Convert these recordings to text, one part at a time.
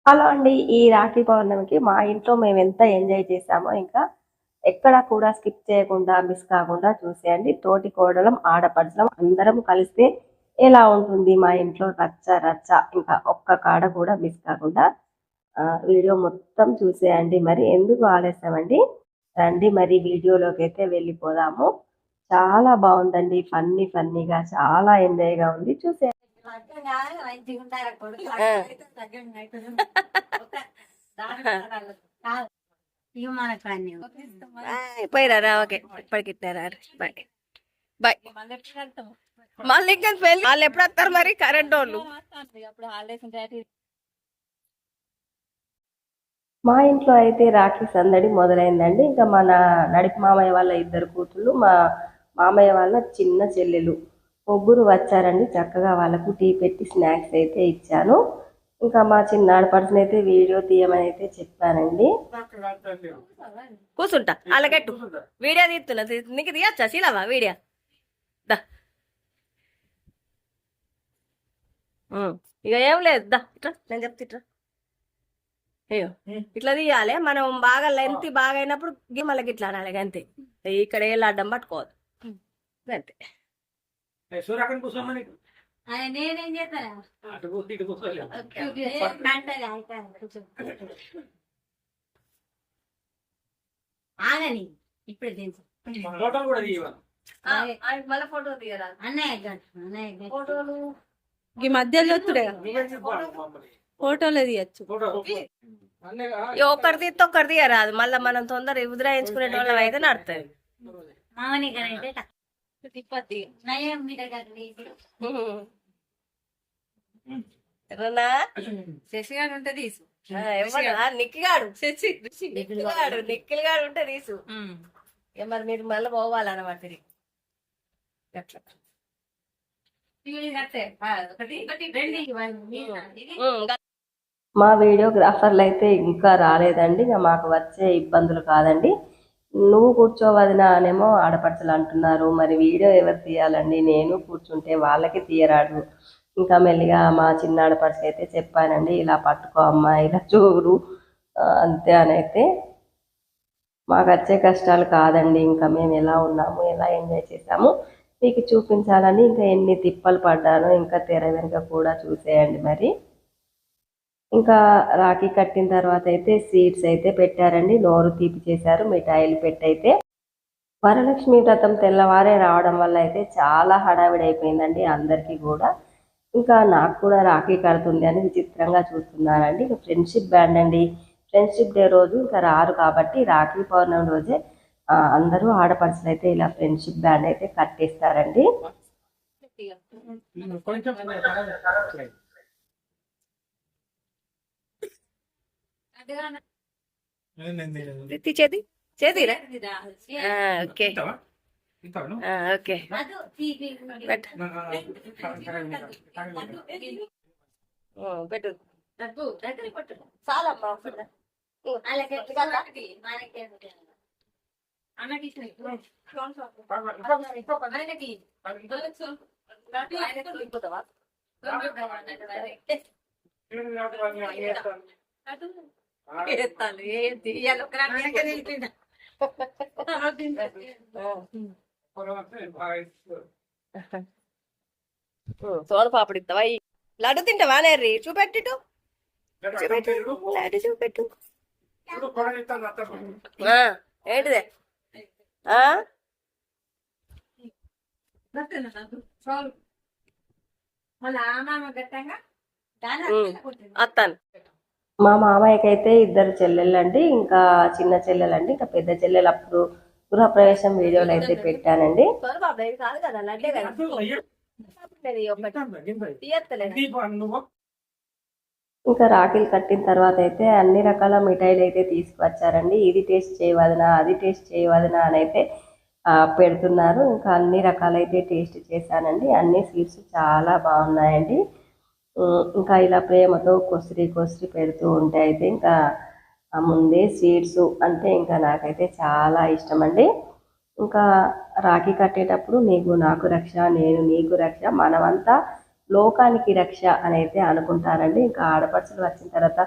Hello అండి. ఈ రాఖీ పౌర్ణమికి మా ఇంట్లో మేమెంత ఎంజాయ్ చేశామో ఇంకా ఎక్కడ కూడా స్కిప్ చేయకుండా, మిస్ కాకుండా చూసేయండి. తోటి కోడలం, ఆడపడుచులం అందరం కలిస్తే ఎలా ఉంటుంది మా ఇంట్లో రచ్చ రచ్చ. ఇంకా ఒక్క కాడ కూడా మిస్ కాకుండా వీడియో మొత్తం చూసేయండి. మరి ఎందుకు ఆలస్యం అండి. రండి మరి వీడియోలోకైతే వెళ్ళిపోదాము. చాలా బావుందండి. ఫన్నీగా చాలా ఎంజాయ్‌గా ఉంది. పోయిరా ఓకే ఇప్పటికిట్టారా బాయ్ బాయ్. మళ్ళీ ఇంకా పెళ్ళి వాళ్ళు ఎప్పుడు వస్తారు మరి కరెంట్ వాళ్ళు? మా ఇంట్లో అయితే రాఖీ సందడి మొదలైందండి. ఇంకా మన నడిపి మామయ్య వాళ్ళ ఇద్దరు కూతుళ్ళు, మా మామయ్య వాళ్ళ చిన్న చెల్లెలు ముగ్గురు వచ్చారండి. చక్కగా వాళ్ళకు టీ పెట్టి స్నాక్స్ అయితే ఇచ్చాను. ఇంకా మా చిన్న ఆడపడుచుని అయితే వీడియో తీయమని అయితే చెప్పానండి. కూర్చుంటా అలాగట్టు వీడియో తీస్తున్నా. నీకు తీయచ్చా శీలవా వీడియో? ఇక ఏం లేదు దా ఇట్లా నేను చెప్తా ఇట్లా. అయ్యో ఇట్లా తీయాలి మనం. బాగా లెంత్ బాగా అయినప్పుడు మళ్ళీ ఇట్లా అనాలి అంతే. ఇక్కడ ఏ అడ్డం పట్టుకోవద్దు అంతే. నేనేం చేస్తాను ఆగని ఇప్పుడే తెలుసు. మళ్ళీ ఫోటో తీయరా అన్నయ్య ఫోటోలు ఈ మధ్యలో ఫోటోలు తీయచ్చు. ఒకరి తీస్తే ఒకరి తీయరాదు. మళ్ళీ మనం తొందర ఉదిరాయించుకునే వాళ్ళం అయితే నడుతుంది. మామని శశిగాడు ఉంటే తీసు. నిక్కిగాడు నిక్కిలిగాడు ఉంటే తీసు. మరి మీరు మళ్ళీ పోవాలన్నమాట తిరిగి అట్లా. మా వీడియోగ్రాఫర్లు అయితే ఇంకా రాలేదండి. ఇంకా మాకు వచ్చే ఇబ్బందులు కాదండి. నువ్వు కూర్చోవదినా అనేమో ఆడపడుచులు అంటున్నారు. మరి వీడియో ఎవరు తీయాలండి? నేను కూర్చుంటే వాళ్ళకి తీయరాడు. ఇంకా మెల్లిగా మా చిన్న ఆడపడుచుకి అయితే చెప్పానండి, ఇలా పట్టుకో అమ్మా, ఇలా చూడు అంతే అని అయితే. మాకు వచ్చే కష్టాలు కాదండి. ఇంకా మేము ఎలా ఉన్నాము, ఎలా ఎంజాయ్ చేసాము మీకు చూపించాలని ఇంకా ఎన్ని తిప్పలు పడ్డానో ఇంకా తెర వెనుక కూడా చూసేయండి. మరి ఇంకా రాఖీ కట్టిన తర్వాత అయితే స్వీట్స్ అయితే పెట్టారండి. నోరు తీపి చేశారు. మిఠాయిలు పెట్టయితే వరలక్ష్మి వ్రతం తెల్లవారే రావడం వల్ల అయితే చాలా హడావిడి అయిపోయిందండి అందరికీ కూడా. ఇంకా నాకు కూడా రాఖీ కడుతుంది అని విచిత్రంగా చూస్తున్నానండి. ఇంకా ఫ్రెండ్షిప్ బ్యాండ్ అండి. ఫ్రెండ్షిప్ డే రోజు ఇంకా రారు కాబట్టి రాఖీ పౌర్ణమి రోజే అందరూ ఆడపడుచులు అయితే ఇలా ఫ్రెండ్షిప్ బ్యాండ్ అయితే కట్టేస్తారండి. చేతి చేతిరా ఓకే ఓకే పెట్టు చాలమ్మా. సోన పాపడి ఇస్తావా? లడ్డు తింటావా? నేర్రి చూపెట్టు లడ్డు చూపెట్టు. ఏంటిదే అత్తాను. మా మామయ్యకి అయితే ఇద్దరు చెల్లెళ్ళండి. ఇంకా చిన్న చెల్లెలండి. ఇంకా పెద్ద చెల్లెలు అప్పుడు గృహప్రవేశం వీడియోలు అయితే పెట్టానండి. కాదు కదా లడ్డే కదా. ఇంకా రాఖీలు కట్టిన తర్వాత అయితే అన్ని రకాల మిఠాయిలు అయితే తీసుకువచ్చారండి. ఇది టేస్ట్ చేయవదినా, అది టేస్ట్ చేయవదినా అని అయితే పెడుతున్నారు. ఇంకా అన్ని రకాలైతే టేస్ట్ చేశానండి. అన్ని స్వీట్స్ చాలా బాగున్నాయండి. ఇంకా ఇలా ప్రేమతో కొసిరి పెడుతూ ఉంటే అయితే ఇంకా ముందే స్వీట్స్ అంటే ఇంకా నాకైతే చాలా ఇష్టం అండి. ఇంకా రాఖీ కట్టేటప్పుడు నీకు నాకు రక్ష, నేను నీకు రక్ష, మనమంతా లోకానికి రక్ష అని అయితే అనుకుంటారండి. ఇంకా ఆడపడుచులు వచ్చిన తర్వాత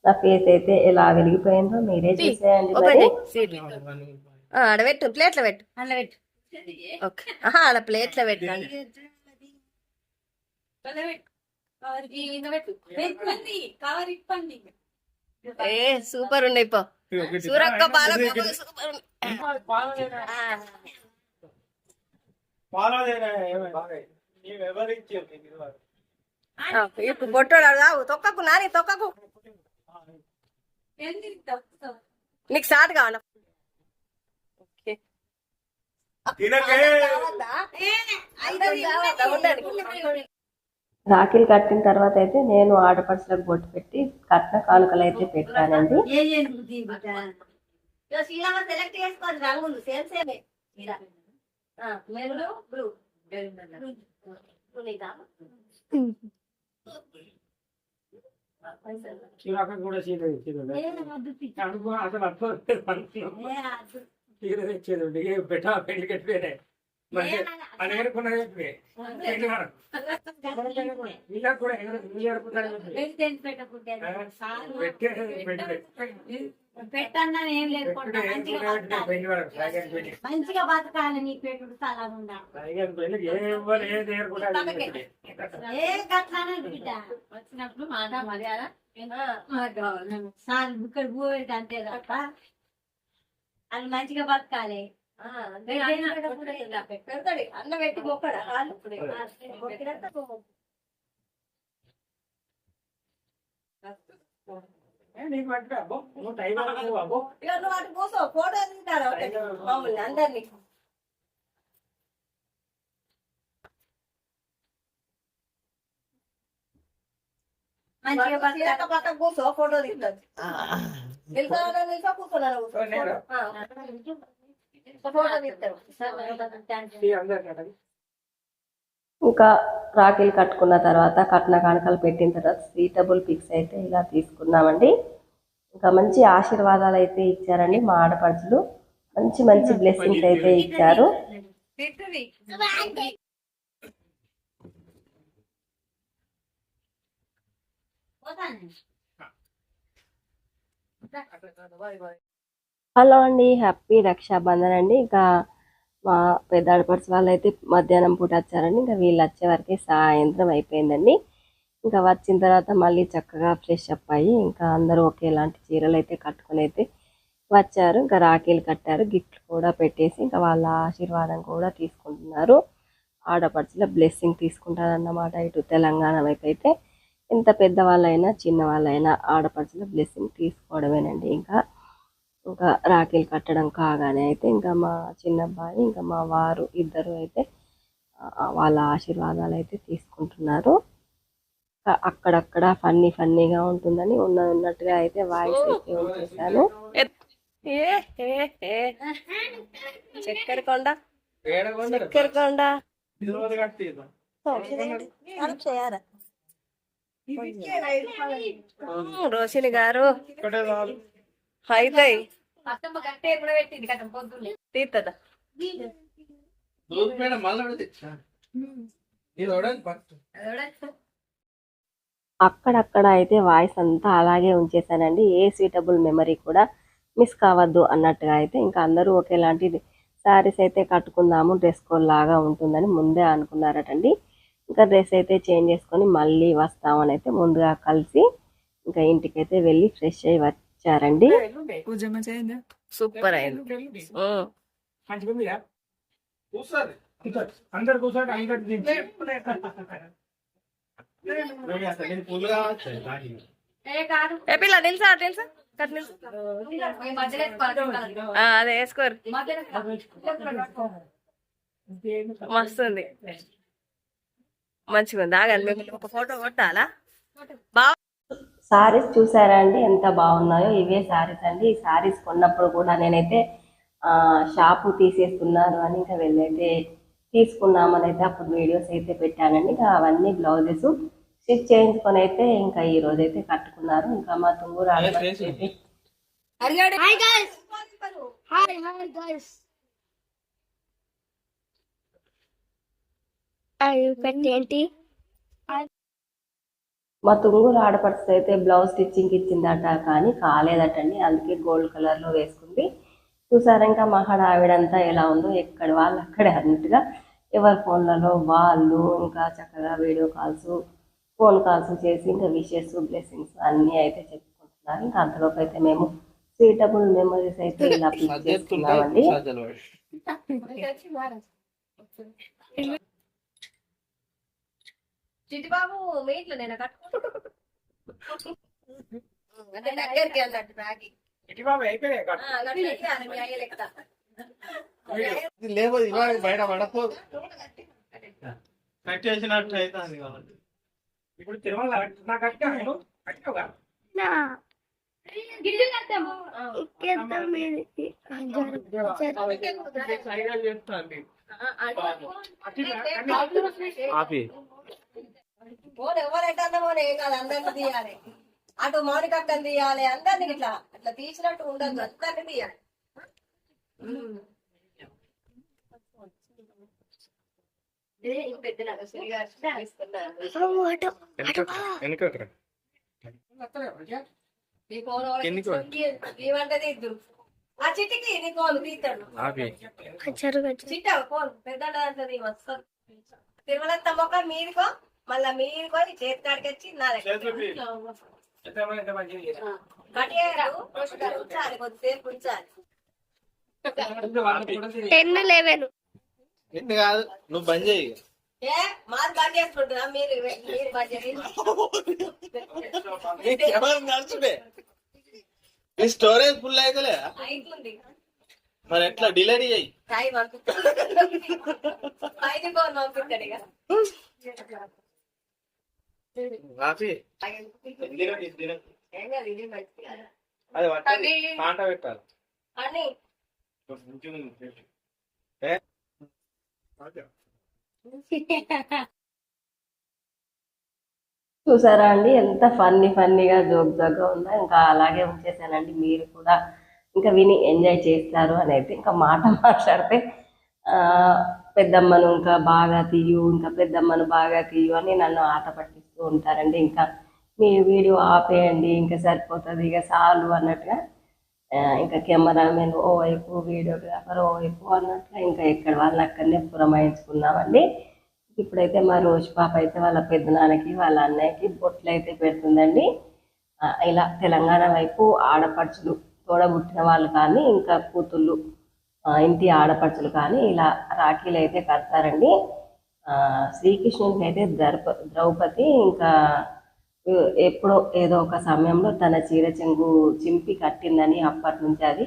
నా ఫేస్ అయితే ఎలా వెలిగిపోయిందో మీరే చూసేయండి ఓపెన్ మరి. చేయి సీట్ ఆడ పెట్టు ప్లేట్లో పెట్టు అలా పెట్టు ఓకే ఆడ ప్లేట్లో పెట్టండి ఏ సూపర్ ఉన్నాయి పో సూరక్క పాలకూర సూపర్ ఉన్నాయి. ఇప్పుడు పొట్టోడు రావు తొక్కకు నాని తొక్కకు నీకు సాట్ కావాలా ఓకే. రాఖీలు కట్టిన తర్వాత అయితే నేను ఆడపడుచులకు బొట్టు పెట్టి కట్న కానుకలు అయితే పెట్టానండి. శ్రీరామ సెలెక్ట్ చేసుకోండి రంగులు సేమ్ సేమే మెరుగు బ్లూ కూడా చీర అసలు చీర తెచ్చేది పెట్టా పెళ్లి కట్టిపోయినా అనుకున్నా ఇలా కూడా పెట్టన్నా ఏం లేకుండా మంచిగా బతకాలి నీ పెట్టుడు తలగుండా ఏ కట్లానే బిడ్డ వచ్చినప్పుడు మాట మర్యాద సార్ ఇక్కడ పోయేది అంతే తప్ప అది మంచిగా బతకాలి పెడతాడు అన్న పెట్టి మొక్కడా నీకు పట్టుకో అబ్బో నువ్వు టైం అబ్బో ఇక నువ్వు అటు కూర్చో ఫోటో తింటారు మామూలు అందరినీ మంచిగా బతకాలి పక్కన కూర్చో ఫోటో తింటారు నిల్చో కూర్చున్నాను ఫోటో తీస్తారు అందరు ఇంకా రాఖీలు కట్టుకున్న తర్వాత కట్న కానుకలు పెట్టిన తర్వాత సీటబుల్ పిక్స్ అయితే ఇలా తీసుకున్నామండి. ఇంకా మంచి ఆశీర్వాదాలు అయితే ఇచ్చారండి మా ఆడపడుచులు. మంచి మంచి బ్లెస్సింగ్స్ అయితే ఇచ్చారు. హలో అండి, హ్యాపీ రక్షాబంధన్ అండి. ఇంకా మా పెద్ద ఆడపడుచు వాళ్ళు అయితే మధ్యాహ్నం పూట వచ్చారండి. ఇంకా వీళ్ళు వచ్చే వరకు సాయంత్రం అయిపోయిందండి. ఇంకా వచ్చిన తర్వాత మళ్ళీ చక్కగా ఫ్రెష్ అప్ అయ్యి ఇంకా అందరూ ఒకేలాంటి చీరలు అయితే కట్టుకుని అయితే వచ్చారు. ఇంకా రాఖీలు కట్టారు, గిఫ్ట్లు కూడా పెట్టేసి ఇంకా వాళ్ళ ఆశీర్వాదం కూడా తీసుకుంటున్నారు. ఆడపడుచుల బ్లెస్సింగ్ తీసుకుంటారన్నమాట. ఇటు తెలంగాణ వైపు అయితే ఎంత పెద్దవాళ్ళైనా చిన్నవాళ్ళైనా ఆడపడుచుల బ్లెస్సింగ్ తీసుకోవడమేనండి. ఇంకా రాఖీలు కట్టడం కాగానే అయితే ఇంకా మా చిన్నబ్బాయి ఇంకా మా వారు ఇద్దరు అయితే వాళ్ళ ఆశీర్వాదాలు అయితే తీసుకుంటున్నారు. అక్కడక్కడ ఫన్నీగా ఉంటుందని ఉన్నట్టుగా అయితే వాయిస్ అయితే ఉంచేసాను. చక్కెర కొండ రోషిని గారు అవుతాయి తీస్తుందా అక్కడక్కడ అయితే వాయిస్ అంతా అలాగే ఉంచేసానండి. ఏ సూటబుల్ మెమరీ కూడా మిస్ కావద్దు అన్నట్టుగా అయితే ఇంకా అందరూ ఒకేలాంటి శారీస్ అయితే కట్టుకుందాము, డ్రెస్ కోడ్ లాగా ఉంటుందని ముందే అనుకున్నారటండి. ఇంకా డ్రెస్ అయితే చేంజ్ చేసుకొని మళ్ళీ వస్తామని అయితే ముందుగా కలిసి ఇంకా ఇంటికైతే వెళ్ళి ఫ్రెష్ అయ్యి వచ్చారండి. సూపర్ అయింది. అందరు కూర్చోండి అందరు పిల్ల తెలుసా అదే వేసుకోరు మస్తుంది మంచిగా ఉంది. ఆగండి మిమ్మల్ని ఒక ఫోటో కొట్టాలా? శారీస్ చూసారా అండి ఎంత బాగున్నాయో. ఇవే శారీస్ అండి. ఈ శారీస్ కొన్నప్పుడు కూడా నేనైతే షాపు తీసేస్తున్నారు అని ఇంకా వెళ్ళైతే తీసుకున్నామని అయితే అప్పుడు వీడియోస్ అయితే పెట్టానండి. ఇంకా అవన్నీ బ్లౌజెస్ స్టిచ్ చేయించుకొని అయితే ఇంకా ఈ రోజు అయితే కట్టుకున్నారు. ఇంకా మా తుంగూరు అయితే మా తుంగూరు ఆడపడుచు అయితే బ్లౌజ్ స్టిచ్చింగ్కి ఇచ్చిందట కానీ కాలేదటండి, అందుకే గోల్డ్ కలర్లో వేసుకుంది. చూసారా ఇంకా మా హడావిడంతా ఎలా ఉందో, ఎక్కడ వాళ్ళు అక్కడే అన్నట్టుగా ఎవరి ఫోన్లలో వాళ్ళు ఇంకా చక్కగా వీడియో కాల్స్ ఫోన్ కాల్స్ చేసి ఇంకా విషెస్ బ్లెస్సింగ్స్ అన్నీ అయితే చెప్పుకుంటున్నారు. ఇంకా అంతలోపు అయితే మేము సూటబుల్ మెమరీస్ అయితే ఇలా పిక్ చేసుకున్నామండి. చిట్టిబాబు మీ ఇంట్లో నేను కట్టుకుంటా అంటే దగ్గరికి వెళ్ళండి రాగి మీ అయ్య లెక్క లేవు ఇవాళ బయట పడపోదు కట్టేసినట్టు అవుతుంది కాబట్టి ఇప్పుడు తిరుమల నాకు కట్టావుగా ఎవరైతే అన్నమోనే ఏం కాదు, అందరిని తీయాలి. అటు మౌనిక అక్కని తీయాలి, అందరిని ఇట్లా అట్లా తీసినట్టు ఉండదు, అందరిని తీయాలి. ఏమంటది ఇద్దరు ఆ చిట్టికి నీ ఫోన్ తీస్తాడు చిట్ట ఫోన్ పెద్ద వస్తుంది. తిరుమల మొక్క మీరుకో, మళ్ళా మీరుకో చేతి కాడికి వచ్చి నా దగ్గర ఉంచాలి, కొద్దిసేపు ఉంచాలి. 10-11 ఎన్ని కాదు నువ్వు బంద్ చేయి ఏ మాది బంద్ చేసుకుంటున్నా, మీరు బంద్ నడుచుడే నీ స్టోరేజ్ ఫుల్ అయితలే అవుతుంది. మరి ఎట్లా డిలీట్ చేయి టైం పంపిస్తాడు, 5 ఫోన్ పంపిస్తాడు ఇక. కాఫీ ఏం కాదు, ఇది మంచిది కదా. అది పట్టాలి కాంట పెట్టాలి అని చూసారా అండి ఎంత ఫన్నీగా జోక్గా ఉందో. ఇంకా అలాగే ఉంచేసానండి, మీరు కూడా ఇంకా విని ఎంజాయ్ చేస్తారు అని అయితే ఇంకా మాట్లాడితే పెద్దమ్మను ఇంకా బాగా తీయు అని నన్ను ఆట పట్టిస్తూ ఉంటారండి. ఇంకా మీ వీడియో ఆపేయండి ఇంకా సరిపోతుంది ఇక చాలు అన్నట్టుగా, ఇంకా కెమెరామెన్ ఓవైపు వీడియోగ్రాఫర్ ఓవైపు అన్నట్టుగా ఇంకా ఎక్కడ వాళ్ళని అక్కడనే పురమాయించుకున్నామండి. ఇప్పుడైతే మా రోజు పాప అయితే వాళ్ళ పెద్దనాన్నకి వాళ్ళ అన్నయ్యకి బొట్లు అయితే పెడుతుందండి. ఇలా తెలంగాణ వైపు ఆడపడుచులు తోడబుట్టిన వాళ్ళు కానీ ఇంకా కూతుళ్ళు ఇంటి ఆడపడుచులు కానీ ఇలా రాఖీలు అయితే కడతారండి. శ్రీకృష్ణునికి అయితే ద్రౌపది ఇంకా ఎప్పుడో ఏదో ఒక సమయంలో తన చీర చెంగు చింపి కట్టిందని అప్పటి నుంచి అది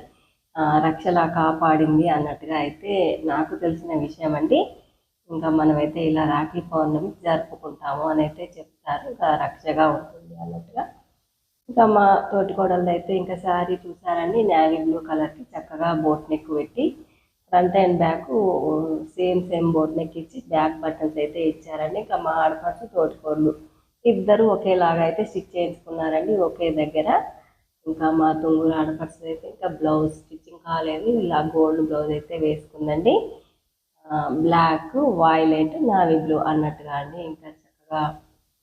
రక్షలా కాపాడింది అన్నట్టుగా అయితే నాకు తెలిసిన విషయం అండి. ఇంకా మనమైతే ఇలా రాఖీ పౌర్ణమి జరుపుకుంటాము అని అయితే చెప్తారు, ఇంకా రక్షగా ఉంటుంది అన్నట్టుగా. ఇంకా మా తోటి కోడలు అయితే ఇంకా శారీ చూసారండి, నేవీ బ్లూ కలర్కి చక్కగా బోట్ నెక్ పెట్టి front and back same boat neck ఇచ్చి బ్యాక్ బటన్స్ అయితే ఇచ్చారండి. ఇంకా మా ఆడపడుచు తోటికోళ్ళు ఇద్దరు ఒకేలాగా అయితే స్టిచ్ చేయించుకున్నారండి ఒకే దగ్గర. ఇంకా మా తుంగురు ఆడపడుచు అయితే ఇంకా బ్లౌజ్ స్టిచ్చింగ్ కాలేదు, ఇలా గోల్డ్ బ్లౌజ్ అయితే వేసుకుందండి. బ్లాక్ వైలెట్ నావీ బ్లూ అన్నట్టుగా అండి. ఇంకా చక్కగా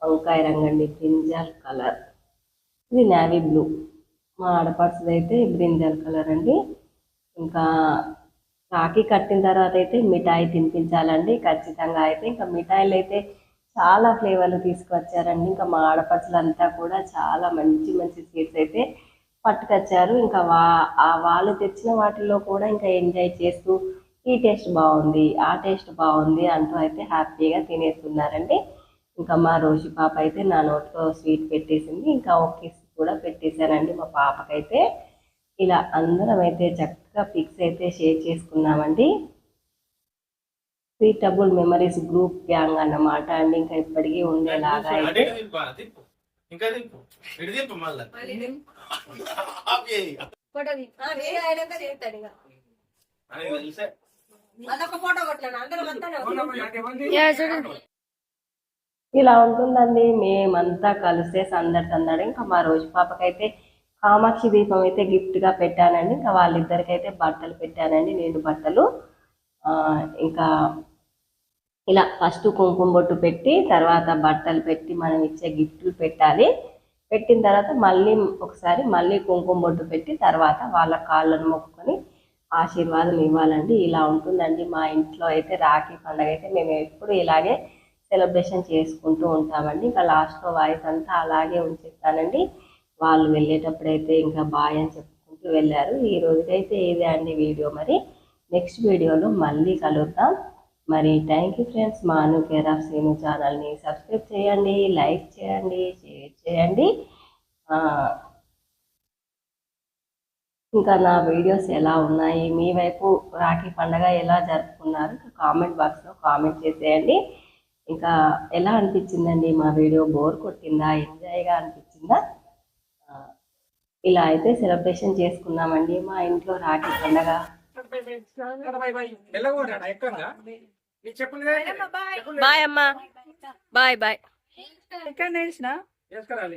వంకాయ రంగండి బ్రింజాల్ కలర్, ఇది నావీ బ్లూ. మా ఆడపడుచుది అయితే బ్రింజాల్ కలర్ అండి. ఇంకా రాఖీ కట్టిన తర్వాత అయితే మిఠాయి తినిపించాలండి ఖచ్చితంగా. అయితే ఇంకా మిఠాయిలు అయితే చాలా ఫ్లేవర్లు తీసుకొచ్చారండి. ఇంకా మా ఆడపడుచులంతా కూడా చాలా మంచి స్వీట్స్ అయితే పట్టుకొచ్చారు. ఇంకా వాళ్ళు తెచ్చిన వాటిల్లో కూడా ఇంకా ఎంజాయ్ చేస్తూ ఈ టేస్ట్ బాగుంది ఆ టేస్ట్ బాగుంది అంటూ అయితే హ్యాపీగా తినేస్తున్నారండి. ఇంకా మా రోజు పాప అయితే నా నోట్లో స్వీట్ పెట్టేసింది, ఇంకా ఒక కూడా పెట్టేశానండి మా పాపకైతే. ఇలా అందరం అయితే చక్కగా పిక్స్ అయితే షేర్ చేసుకున్నామండి. సూటబుల్ మెమరీస్ గ్రూప్ గ్యాంగ్ అన్నమాట అండి. ఇంకా ఇప్పటికీ ఉండేలాగా అయితే అదొక ఫోటో కొట్టాను అందరం ఇలా ఉంటుందండి. మేమంతా కలిసే సందడి. ఇంకా మా రోజు పాపకైతే కామాక్షి దీపం అయితే గిఫ్ట్గా పెట్టానండి. ఇంకా వాళ్ళిద్దరికైతే బట్టలు పెట్టానండి, నేను బట్టలు. ఇంకా ఇలా ఫస్ట్ కుంకుమ బొట్టు పెట్టి తర్వాత బట్టలు పెట్టి మనం ఇచ్చే గిఫ్ట్లు పెట్టాలి. పెట్టిన తర్వాత మళ్ళీ ఒకసారి మళ్ళీ కుంకుమ బొట్టు పెట్టి తర్వాత వాళ్ళ కాళ్ళను మొక్కుకొని ఆశీర్వాదం ఇవ్వాలండి. ఇలా ఉంటుందండి మా ఇంట్లో అయితే రాఖీ పండుగ అయితే మేము ఎప్పుడు ఇలాగే సెలబ్రేషన్ చేసుకుంటూ ఉంటామండి. ఇంకా లాస్ట్లో వాయిస్ అంతా అలాగే ఉంచేస్తానండి. వాళ్ళు వెళ్ళేటప్పుడు అయితే ఇంకా బాయ్ అని చెప్పుకుంటూ వెళ్ళారు. ఈ రోజుకైతే ఇదే అండి వీడియో. మరి నెక్స్ట్ వీడియోలో మళ్ళీ కలుద్దాం. మరి థ్యాంక్ యూ ఫ్రెండ్స్. మా అను కేర్ ఆఫ్ శ్రీను ఛానల్ని సబ్స్క్రైబ్ చేయండి, లైక్ చేయండి, షేర్ చేయండి. ఇంకా నా వీడియోస్ ఎలా ఉన్నాయి, మీ వైపు రాఖీ పండుగ ఎలా జరుపుకున్నారు కామెంట్ బాక్స్లో కామెంట్ చేసేయండి. ఇంకా ఎలా అనిపించిందండి మా వీడియో? బోర్ కొట్టిందా, ఎంజాయ్గా అనిపించిందా? ఇలా అయితే సెలబ్రేషన్ చేసుకున్నామండి మా ఇంట్లో రాఖీ పండుగ. బాయ్ అమ్మా, బాయ్ బాయ్. ఎక్కడ నేర్చిన చేసుకురాలి.